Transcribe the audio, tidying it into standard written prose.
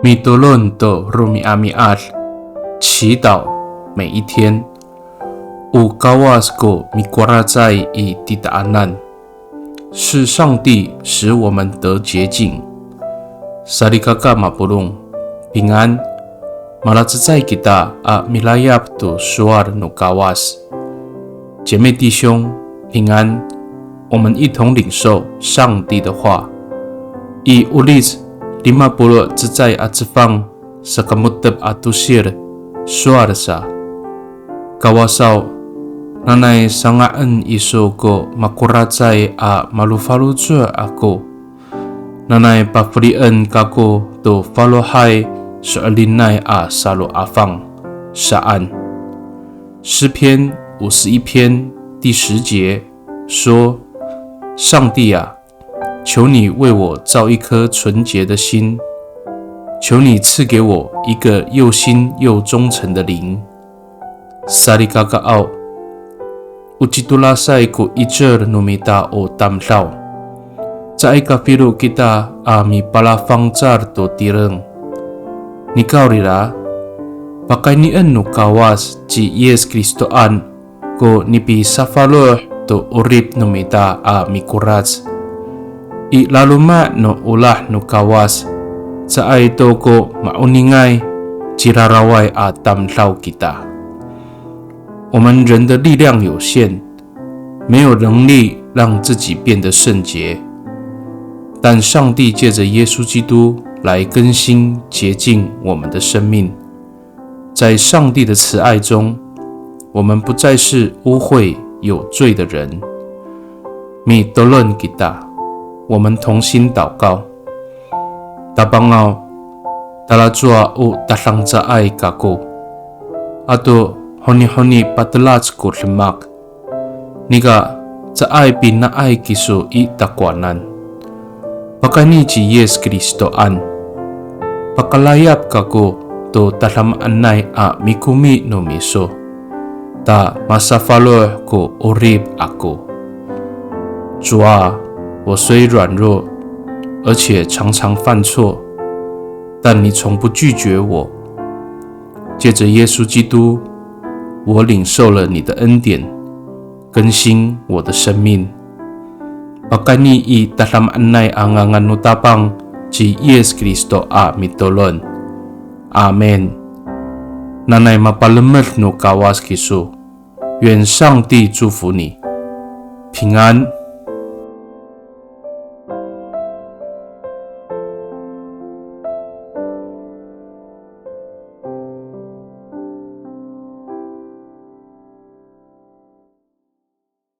米多伦多鲁米阿米阿，祈祷每一天。乌高瓦斯古米瓜拉在以迪达安难，是上帝使我们得洁净。萨利卡卡马布隆平安。马拉兹在吉达阿米拉亚布杜苏尔努高瓦斯，姐妹弟兄平安。我们一同领受上帝的话。以乌利兹50自在阿兹方萨卡穆特阿杜西尔苏尔萨高瓦绍nanay sangaan iso ko makuratay a malufaluzo ako nanay papurian kako to faluhay sa alinay a salo afang saan。诗篇51篇第10节说：上帝啊，求你为我造一颗纯洁的心，求你赐给我一个又新又忠诚的灵。萨利嘎嘎奥Ujitulasay ko ijer numita o tamlaw. Sa ikapilu kita ami palafangcar to tireng. Nikaw rira, pakainian no kawas ci Yes Kristoan ko nipi safaloh to urip numita a mikurats. I laluma no ulah no kawas sa ay to ko mauningay ciraraway a tamlaw kita。我们人的力量有限，没有能力让自己变得圣洁，但上帝借着耶稣基督来更新洁净我们的生命。在上帝的慈爱中，我们不再是污秽有罪的人。米多伦吉达，我们同心祷告。达邦奥达拉祖阿乌达朗扎爱嘎古阿多。Honi patelats ko lemak, niga sa ay pinaay kiso itakwanan. Pakani ci Yes Kristoan, pakalayap kako to talamanay a mikumi no miso, ta masafalo ko orib ako。主啊，我虽软弱，而且常常犯错，但你从不拒绝我。借着耶稣基督，我领受了你的恩典，更新我的生命。Pakani i dalam anay angangan nutapang ci Yes Kristo a mitolon. Amen。nanay mapalamer no kawas kiso，愿上帝祝福你，平安。